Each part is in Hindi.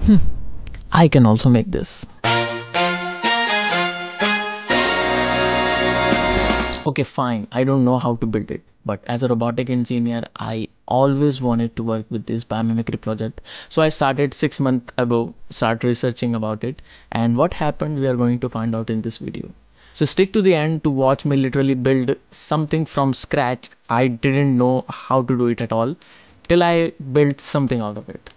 I can also make this. Okay, fine, I don't know how to build it, but as a robotic engineer, I always wanted to work with this biomimicry project. So I started 6 months ago, start researching about it, and what happened we are going to find out in this video. So stick to the end to watch me literally build something from scratch. I didn't know how to do it at all till I built something out of it.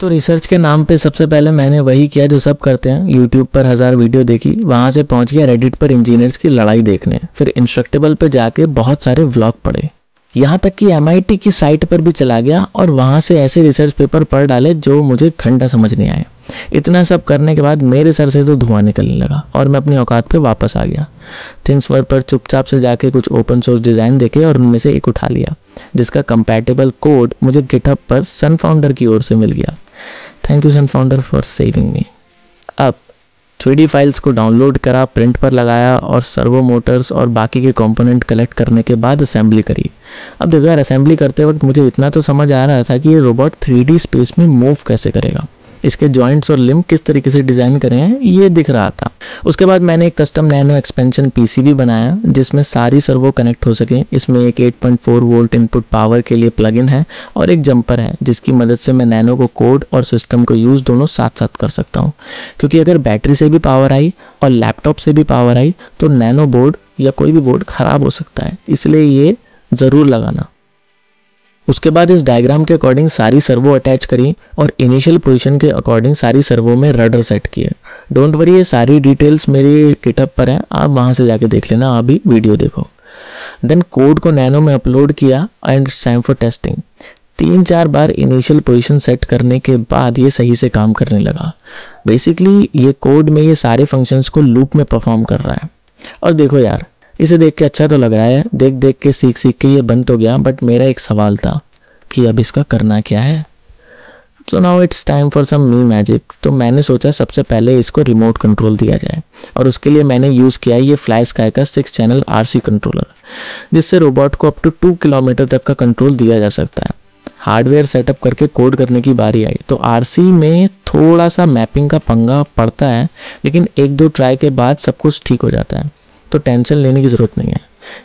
तो रिसर्च के नाम पे सबसे पहले मैंने वही किया जो सब करते हैं। यूट्यूब पर 1000 वीडियो देखी, वहाँ से पहुँच गया रेडिट पर इंजीनियर्स की लड़ाई देखने, फिर इंस्ट्रक्टेबल पर जाके बहुत सारे व्लॉग पढ़े, यहाँ तक कि MIT की साइट पर भी चला गया और वहाँ से ऐसे रिसर्च पेपर पढ़ डाले जो मुझे घंटा समझ नहीं आए। इतना सब करने के बाद मेरे सर से तो धुआं निकलने लगा और मैं अपनी औकात पे वापस आ गया। थिंग्सवर्क पर चुपचाप से जाके कुछ ओपन सोर्स डिज़ाइन देखे और उनमें से एक उठा लिया जिसका कंपैटिबल कोड मुझे गिटहब पर सनफाउंडर की ओर से मिल गया। Thank you SunFounder for saving me. अब 3D फाइल्स को डाउनलोड करा, प्रिंट पर लगाया और सर्वो मोटर्स और बाकी के कंपोनेंट कलेक्ट करने के बाद असेंबली करी। अब देखो यार, असेंबली करते वक्त मुझे इतना तो समझ आ रहा था कि ये रोबोट 3D स्पेस में मूव कैसे करेगा, इसके जॉइंट्स और लिम्ब किस तरीके से डिज़ाइन करे हैं ये दिख रहा था। उसके बाद मैंने एक कस्टम नैनो एक्सपेंशन PCB बनाया जिसमें सारी सर्वो कनेक्ट हो सके। इसमें एक 8.4 वोल्ट इनपुट पावर के लिए प्लग इन है और एक जंपर है जिसकी मदद से मैं नैनो को कोड और सिस्टम को यूज़ दोनों साथ साथ कर सकता हूँ, क्योंकि अगर बैटरी से भी पावर आई और लैपटॉप से भी पावर आई तो नैनो बोर्ड या कोई भी बोर्ड ख़राब हो सकता है, इसलिए ये ज़रूर लगाना। उसके बाद इस डायग्राम के अकॉर्डिंग सारी सर्वो अटैच करी और इनिशियल पोजीशन के अकॉर्डिंग सारी सर्वो में रडर सेट किए। डोंट वरी, ये सारी डिटेल्स मेरी गिटहब पर हैं, आप वहाँ से जाके देख लेना, अभी वीडियो देखो। देन कोड को नैनो में अपलोड किया and it's time for testing. 3-4 bar initial position set करने के बाद ये सही से काम करने लगा। बेसिकली ये कोड में ये सारे फंक्शंस को लूप में परफॉर्म कर रहा है। और देखो यार, इसे देख के अच्छा तो लग रहा है, देख देख के सीख के ये बन तो गया, बट मेरा एक सवाल था कि अब इसका करना क्या है। So now it's time for some me magic. तो मैंने सोचा सबसे पहले इसको रिमोट कंट्रोल दिया जाए और उसके लिए मैंने यूज़ किया ये फ्लाई स्काई का 6 चैनल RC कंट्रोलर, जिससे रोबोट को अप टू 2 किलोमीटर तक का कंट्रोल दिया जा सकता है। हार्डवेयर सेटअप करके कोड करने की बारी आई तो RC में थोड़ा सा मैपिंग का पंगा पड़ता है, लेकिन 1-2 ट्राई के बाद सब कुछ ठीक हो जाता है, तो टेंशन लेने की ज़रूरत नहीं है।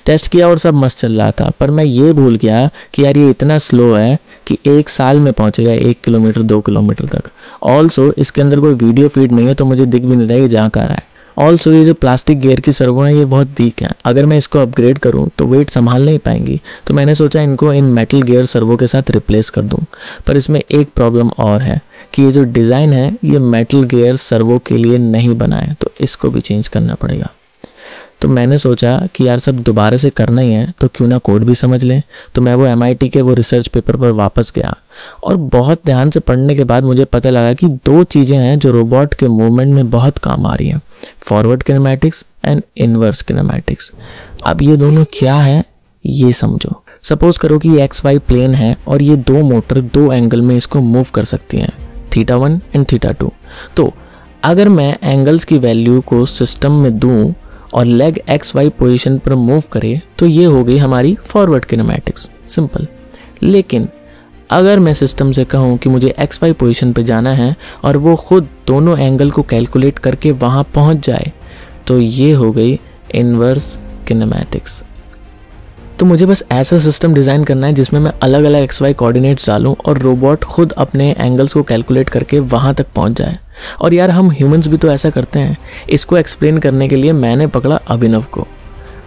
टेस्ट किया और सब मस्त चल रहा था, पर मैं ये भूल गया कि यार ये इतना स्लो है कि 1 साल में पहुंचेगा 1 किलोमीटर 2 किलोमीटर तक। ऑल्सो इसके अंदर कोई वीडियो फीड नहीं है तो मुझे दिख भी नहीं रहा है जहाँ का रहा है। ऑल्सो ये जो प्लास्टिक गियर की सर्वो है ये बहुत वीक है, अगर मैं इसको अपग्रेड करूँ तो वेट संभाल नहीं पाएंगी, तो मैंने सोचा इनको इन मेटल गियर सर्वो के साथ रिप्लेस कर दूँ। पर इसमें एक प्रॉब्लम और है कि ये जो डिज़ाइन है ये मेटल गियर सर्वो के लिए नहीं बना है, तो इसको भी चेंज करना पड़ेगा। तो मैंने सोचा कि यार सब दोबारा से करना ही है तो क्यों ना कोड भी समझ लें। तो मैं वो MIT के वो रिसर्च पेपर पर वापस गया और बहुत ध्यान से पढ़ने के बाद मुझे पता लगा कि 2 चीज़ें हैं जो रोबोट के मूवमेंट में बहुत काम आ रही हैं, forward kinematics and inverse kinematics. अब ये दोनों क्या है ये समझो। सपोज करो कि XY प्लेन है और ये 2 मोटर 2 एंगल में इसको मूव कर सकती हैं, θ1 एंड θ2। तो अगर मैं एंगल्स की वैल्यू को सिस्टम में दूँ और लेग XY पोजीशन पर मूव करे तो ये हो गई हमारी फॉरवर्ड किनेमैटिक्स, सिंपल। लेकिन अगर मैं सिस्टम से कहूँ कि मुझे XY पोजीशन पर जाना है और वो खुद दोनों एंगल को कैलकुलेट करके वहाँ पहुँच जाए तो ये हो गई इनवर्स किनेमैटिक्स। तो मुझे बस ऐसा सिस्टम डिज़ाइन करना है जिसमें मैं अलग अलग XY कोऑर्डिनेट्स डालूं और रोबोट खुद अपने एंगल्स को कैलकुलेट करके वहाँ तक पहुँच जाए। और यार हम ह्यूमंस भी तो ऐसा करते हैं। इसको एक्सप्लेन करने के लिए मैंने पकड़ा अभिनव को।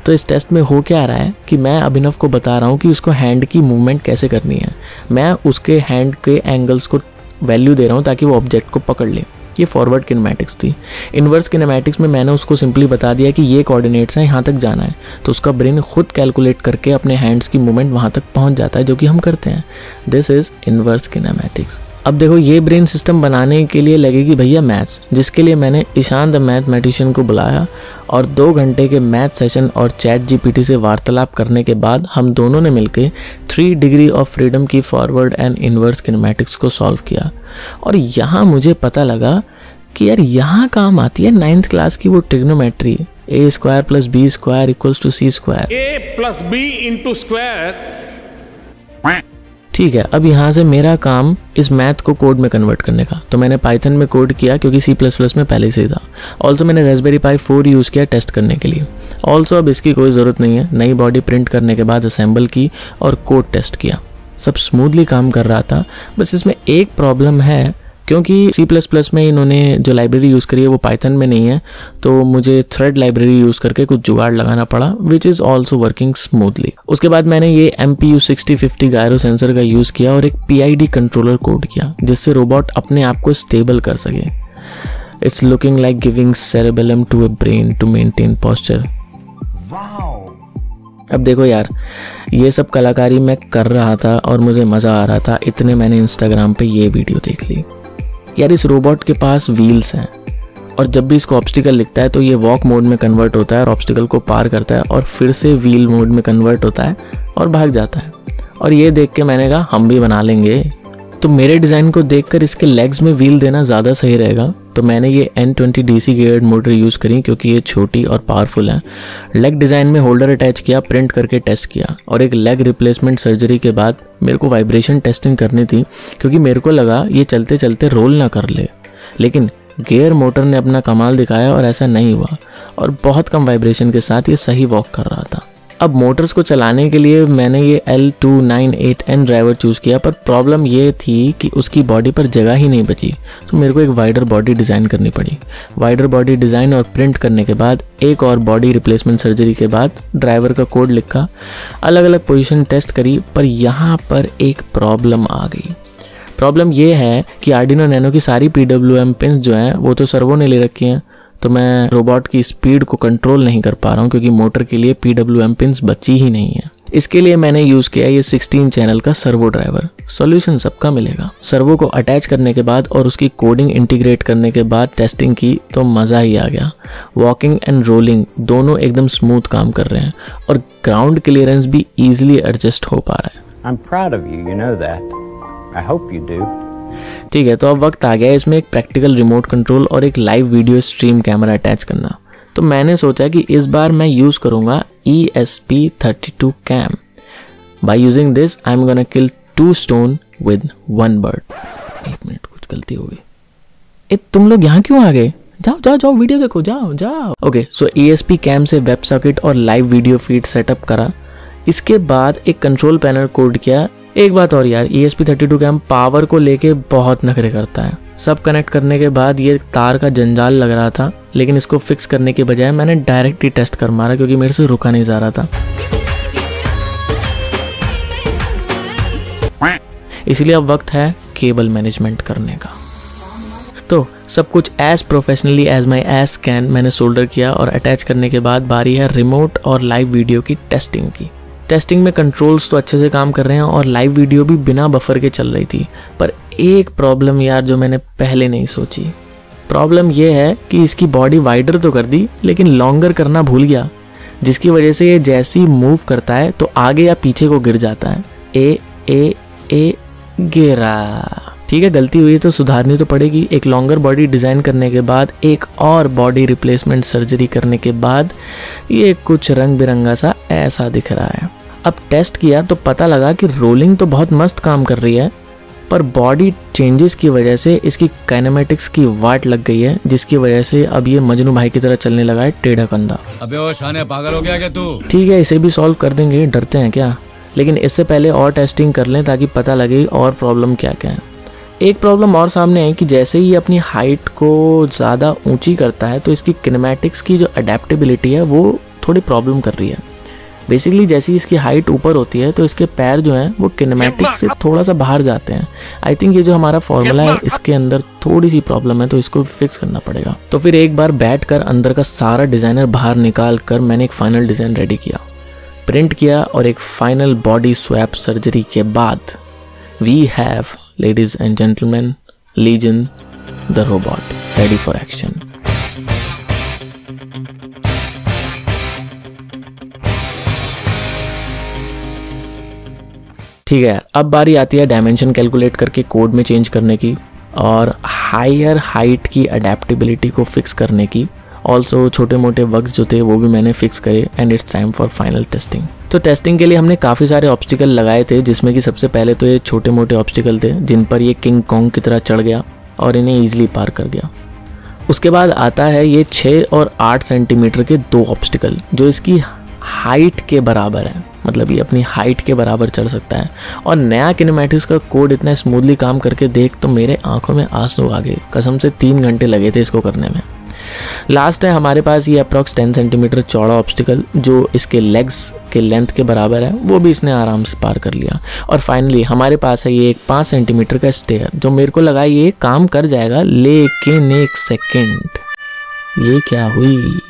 तो इस टेस्ट में हो क्या रहा है कि मैं अभिनव को बता रहा हूँ कि उसको हैंड की मूवमेंट कैसे करनी है। मैं उसके हैंड के एंगल्स को वैल्यू दे रहा हूँ ताकि वो ऑब्जेक्ट को पकड़ ले। ये फॉरवर्ड किनेमैटिक्स थी। इनवर्स किनेमैटिक्स में मैंने उसको सिंपली बता दिया कि ये कोऑर्डिनेट्स हैं, यहाँ तक जाना है, तो उसका ब्रेन खुद कैलकुलेट करके अपने हैंड्स की मूवमेंट वहाँ तक पहुँच जाता है, जो कि हम करते हैं। This is inverse kinematics. अब देखो ये ब्रेन सिस्टम बनाने के लिए लगेगी भैया मैथ्स, जिसके लिए मैंने ईशान द मैथमेटिशियन को बुलाया और 2 घंटे के मैथ सेशन और चैट GPT से वार्तालाप करने के बाद हम दोनों ने मिलकर 3 डिग्री ऑफ फ्रीडम की फॉरवर्ड एंड इनवर्स किनेमैटिक्स को सॉल्व किया। और यहाँ मुझे पता लगा कि यार यहाँ काम आती है 9th क्लास की वो trigonometry, a² + b² = c²। a + b * square। ठीक है, अब यहाँ से मेरा काम इस मैथ को कोड में कन्वर्ट करने का, तो मैंने पाइथन में कोड किया क्योंकि C++ में पहले से ही था। ऑल्सो मैंने रास्पबेरी पाई 4 यूज़ किया टेस्ट करने के लिए। ऑल्सो अब इसकी कोई ज़रूरत नहीं है, नई बॉडी प्रिंट करने के बाद असेंबल की और कोड टेस्ट किया, सब स्मूथली काम कर रहा था। बस इसमें एक प्रॉब्लम है, क्योंकि C++ में इन्होंने जो लाइब्रेरी यूज़ करी है वो पाइथन में नहीं है, तो मुझे थ्रेड लाइब्रेरी यूज़ करके कुछ जुगाड़ लगाना पड़ा, which is also working smoothly. उसके बाद मैंने ये MPU 6050 गायरो सेंसर का यूज़ किया और एक PID कंट्रोलर कोड किया, जिससे रोबोट अपने आप को स्टेबल कर सके। It's looking like giving cerebellum to a brain to maintain posture. अब देखो यार, ये सब कलाकारी मैं कर रहा था और मुझे मज़ा आ रहा था, इतने मैंने इंस्टाग्राम पे ये वीडियो देख ली। यार इस रोबोट के पास व्हील्स हैं और जब भी इसको ऑब्स्टिकल लिखता है तो ये वॉक मोड में कन्वर्ट होता है और ऑब्स्टिकल को पार करता है और फिर से व्हील मोड में कन्वर्ट होता है और भाग जाता है। और ये देख के मैंने कहा हम भी बना लेंगे। तो मेरे डिज़ाइन को देखकर इसके लेग्स में व्हील देना ज़्यादा सही रहेगा, तो मैंने ये N20 DC geared motor use करी क्योंकि ये छोटी और पावरफुल है। लेग डिज़ाइन में होल्डर अटैच किया, प्रिंट करके टेस्ट किया और एक लेग रिप्लेसमेंट सर्जरी के बाद मेरे को वाइब्रेशन टेस्टिंग करनी थी, क्योंकि मेरे को लगा ये चलते चलते रोल ना कर ले। लेकिन गियर मोटर ने अपना कमाल दिखाया और ऐसा नहीं हुआ और बहुत कम वाइब्रेशन के साथ ये सही वॉक कर रहा था। अब मोटर्स को चलाने के लिए मैंने ये L298N ड्राइवर चूज़ किया, पर प्रॉब्लम ये थी कि उसकी बॉडी पर जगह ही नहीं बची, तो मेरे को एक वाइडर बॉडी डिज़ाइन करनी पड़ी। वाइडर बॉडी डिज़ाइन और प्रिंट करने के बाद एक और बॉडी रिप्लेसमेंट सर्जरी के बाद ड्राइवर का कोड लिखा, अलग अलग पोजीशन टेस्ट करी, पर यहाँ पर एक प्रॉब्लम आ गई। प्रॉब्लम ये है कि आर्डिनो नैनो की सारी PWM पिन्स जो हैं वो तो सर्वो ने ले रखी हैं, तो मैं रोबोट की स्पीड को कंट्रोल नहीं कर पा रहा हूँ क्योंकि मोटर के लिए PWM पिन्स बची ही नहीं है। इसके लिए मैंने यूज़ किया ये 16 चैनल का सर्वो ड्राइवर। सॉल्यूशन सबका मिलेगा। सर्वो को अटैच करने के बाद और उसकी कोडिंग इंटीग्रेट करने के बाद टेस्टिंग की तो मज़ा ही आ गया। वॉकिंग एंड रोलिंग दोनों एकदम स्मूथ काम कर रहे हैं और ग्राउंड क्लियरेंस भी ईजिली एडजस्ट हो पा रहा है। I'm proud of you, you know that. I hope you do. ठीक है, तो अब वक्त आ गया इसमें एक प्रैक्टिकल रिमोट कंट्रोल और एक live video stream camera attach करना। तो मैंने सोचा कि इस बार मैं यूज़ करूँगा ESP32 cam. By using this I am gonna kill 2 stone with 1 bird. एक मिनट, कुछ गलती हो गई। तुम लोग यहाँ क्यों आ गए? जाओ जाओ जाओ, वीडियो देखो, जाओ जाओ। ओके, सो ESP कैम से वेब सॉकेट और लाइव वीडियो फीड सेटअप करा। इसके बाद एक कंट्रोल पैनल कोड किया। एक बात और यार, ESP32 कैम पावर को लेके बहुत नखरे करता है। सब कनेक्ट करने के बाद ये तार का जंजाल लग रहा था, लेकिन इसको फिक्स करने के बजाय मैंने डायरेक्ट ही टेस्ट कर मारा क्योंकि मेरे से रुका नहीं जा रहा था। इसलिए अब वक्त है केबल मैनेजमेंट करने का। तो सब कुछ as professionally as my ass can मैंने सोल्डर किया और अटैच करने के बाद बारी है रिमोट और लाइव वीडियो की टेस्टिंग की। टेस्टिंग में कंट्रोल्स तो अच्छे से काम कर रहे हैं और लाइव वीडियो भी बिना बफर के चल रही थी, पर एक प्रॉब्लम यार जो मैंने पहले नहीं सोची। प्रॉब्लम ये है कि इसकी बॉडी वाइडर तो कर दी लेकिन लॉन्गर करना भूल गया, जिसकी वजह से ये जैसे ही मूव करता है तो आगे या पीछे को गिर जाता है। ए गिरा। ठीक है, गलती हुई तो सुधारनी तो पड़ेगी। एक लॉन्गर बॉडी डिज़ाइन करने के बाद एक और बॉडी रिप्लेसमेंट सर्जरी करने के बाद ये कुछ रंग बिरंगा सा ऐसा दिख रहा है। अब टेस्ट किया तो पता लगा कि रोलिंग तो बहुत मस्त काम कर रही है, पर बॉडी चेंजेस की वजह से इसकी काइनेमेटिक्स की वाट लग गई है, जिसकी वजह से अब ये मजनू भाई की तरह चलने लगा है टेढ़ा कंधा। अबे ओ शाने, पागल हो गया क्या तू? ठीक है, इसे भी सॉल्व कर देंगे, डरते हैं क्या? लेकिन इससे पहले और टेस्टिंग कर लें ताकि पता लगे और प्रॉब्लम क्या क्या है। एक प्रॉब्लम और सामने है कि जैसे ही अपनी हाइट को ज़्यादा ऊंची करता है तो इसकी किनेमैटिक्स की जो अडेप्टेबिलिटी है वो थोड़ी प्रॉब्लम कर रही है। बेसिकली जैसे ही इसकी हाइट ऊपर होती है तो इसके पैर जो हैं वो किनेमैटिक्स से थोड़ा सा बाहर जाते हैं। आई थिंक ये जो हमारा फॉर्मूला है इसके अंदर थोड़ी सी प्रॉब्लम है, तो इसको फिक्स करना पड़ेगा। तो फिर एक बार बैठ कर अंदर का सारा डिज़ाइनर बाहर निकाल कर मैंने एक फाइनल डिज़ाइन रेडी किया, प्रिंट किया और एक फाइनल बॉडी स्वैप सर्जरी के बाद we have, ladies and gentlemen, Legion the robot ready for action. ठीक है, अब बारी आती है डायमेंशन कैलकुलेट करके कोड में चेंज करने की और हायर हाइट की अडेप्टेबिलिटी को फिक्स करने की ऑल्सो छोटे मोटे बग्स जो थे वो भी मैंने फिक्स करे and it's time for final testing. तो टेस्टिंग के लिए हमने काफ़ी सारे ऑब्स्टिकल लगाए थे, जिसमें कि सबसे पहले तो ये छोटे मोटे ऑब्स्टिकल थे जिन पर ये किंग कॉन्ग की तरह चढ़ गया और इन्हें ईजिली पार कर गया। उसके बाद आता है ये 6 और 8 सेंटीमीटर के 2 ऑब्स्टिकल जो इसकी हाइट के बराबर है, मतलब ये अपनी हाइट के बराबर चढ़ सकता है। और नया किनेमैटिक्स का कोड इतना स्मूथली काम करके देख तो मेरे आंखों में आंसू आ गए, कसम से 3 घंटे लगे थे इसको करने में। लास्ट है हमारे पास ये अप्रॉक्स 10 सेंटीमीटर चौड़ा ऑब्स्टिकल जो इसके लेग्स के लेंथ के बराबर है, वो भी इसने आराम से पार कर लिया। और फाइनली हमारे पास है ये एक 5 सेंटीमीटर का स्टेयर जो मेरे को लगा ये काम कर जाएगा, लेकिन एक सेकेंड, ये क्या हुई?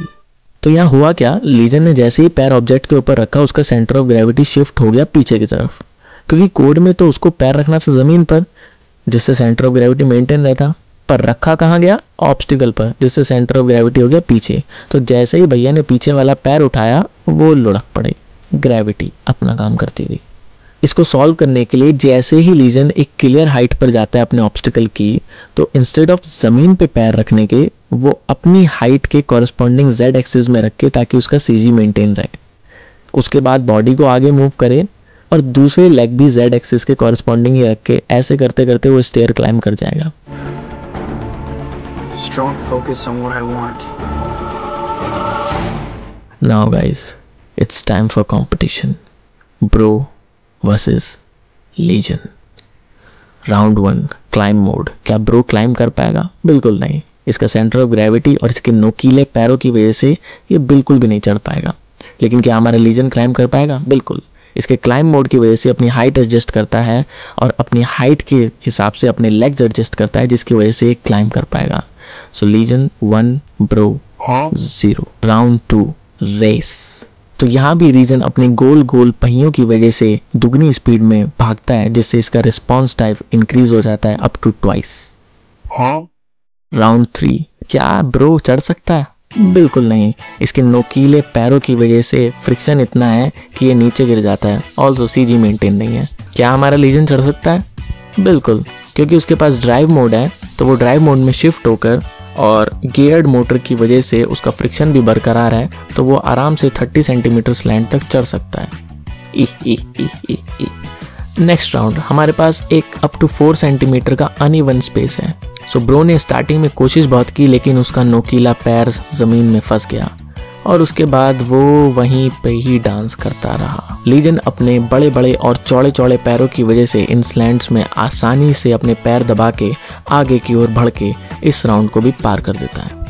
तो यहाँ हुआ क्या, लीजन ने जैसे ही पैर ऑब्जेक्ट के ऊपर रखा उसका सेंटर ऑफ ग्रेविटी शिफ्ट हो गया पीछे की तरफ, क्योंकि कोड में तो उसको पैर रखना था ज़मीन पर जिससे सेंटर ऑफ ग्रेविटी मेंटेन रहता, पर रखा कहाँ गया? ऑब्स्टिकल पर, जिससे सेंटर ऑफ ग्रेविटी हो गया पीछे। तो जैसे ही भैया ने पीछे वाला पैर उठाया वो लुढ़क पड़े, ग्रेविटी अपना काम करती गई। इसको सॉल्व करने के लिए जैसे ही लीजन एक क्लियर हाइट पर जाता है अपने ऑब्स्टिकल की, तो इंस्टेड ऑफ ज़मीन पे पैर रखने के वो अपनी हाइट के कॉरस्पॉन्डिंग जेड एक्सिस में रखे ताकि उसका सीजी मेंटेन रहे। उसके बाद बॉडी को आगे मूव करे और दूसरे लेग भी जेड एक्सिस के कॉरस्पॉन्डिंग ही रख के ऐसे करते करते वो स्टेयर क्लाइंब कर जाएगा। Strong focus on what I want. Now guys, it's time for competition. Bro versus Legion. Round 1 climb mode. क्या ब्रो क्लाइंब कर पाएगा? बिल्कुल नहीं। इसका सेंटर ऑफ ग्रेविटी और इसके नोकीले पैरों की वजह से ये बिल्कुल भी नहीं चढ़ पाएगा। लेकिन क्या हमारा लीजन क्लाइंब कर पाएगा? बिल्कुल। इसके क्लाइंब मोड की वजह से अपनी हाइट एडजस्ट करता है और अपनी हाइट के हिसाब से अपने लेग्स एडजस्ट करता है, जिसकी वजह से ये क्लाइंब कर पाएगा। So legion 1 bro 0। Round 2 race. तो यहाँ भी रीजन अपने गोल गोल पहियों की वजह से दुगनी स्पीड में भागता है, जिससे इसका रिस्पॉन्स टाइम इंक्रीज हो जाता है अप टू ट्वाइस। राउंड 3 क्या ब्रो चढ़ सकता है? बिल्कुल नहीं। इसके नोकीले पैरों की वजह से फ्रिक्शन इतना है कि ये नीचे गिर जाता है। ऑल्सो सीजी मेंटेन नहीं है। क्या हमारा लीजन चढ़ सकता है? बिल्कुल, क्योंकि उसके पास ड्राइव मोड है, तो वो ड्राइव मोड में शिफ्ट होकर और गियर्ड मोटर की वजह से उसका फ्रिक्शन भी बरकरार है, तो वो आराम से 30 सेंटीमीटर स्लैंट तक चढ़ सकता है। नेक्स्ट राउंड हमारे पास एक अप टू 4 सेंटीमीटर का अनइवन स्पेस है। सो ब्रो ने स्टार्टिंग में कोशिश बहुत की, लेकिन उसका नोकीला पैर जमीन में फंस गया और उसके बाद वो वहीं पे ही डांस करता रहा। लीजन अपने बड़े बड़े और चौड़े चौड़े पैरों की वजह से इन स्लैंट्स में आसानी से अपने पैर दबा के आगे की ओर बढ़ के इस राउंड को भी पार कर देता है।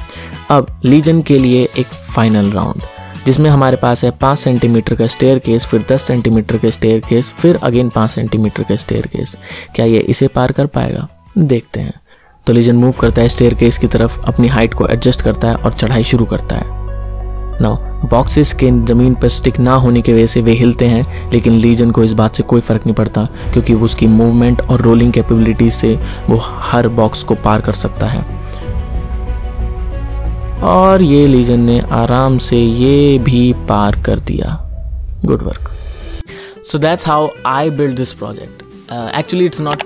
अब लीजन के लिए एक फाइनल राउंड, जिसमें हमारे पास है 5 सेंटीमीटर का स्टेयर केस, फिर 10 सेंटीमीटर का स्टेयर केस, फिर अगेन 5 सेंटीमीटर का स्टेयर केस। क्या ये इसे पार कर पाएगा? देखते हैं। तो लीजन मूव करता है स्टेयर केस की तरफ, अपनी हाइट को एडजस्ट करता है और चढ़ाई शुरू करता है। नाउ बॉक्सेस के जमीन पर स्टिक ना होने की वजह से वे हिलते हैं, लेकिन लीजन को इस बात से कोई फर्क नहीं पड़ता, क्योंकि उसकी मूवमेंट और रोलिंग कैपेबिलिटीज से वो हर बॉक्स को पार कर सकता है। और ये लीजन ने आराम से ये भी पार कर दिया। Good work. So that's how I build this project. Actually it's not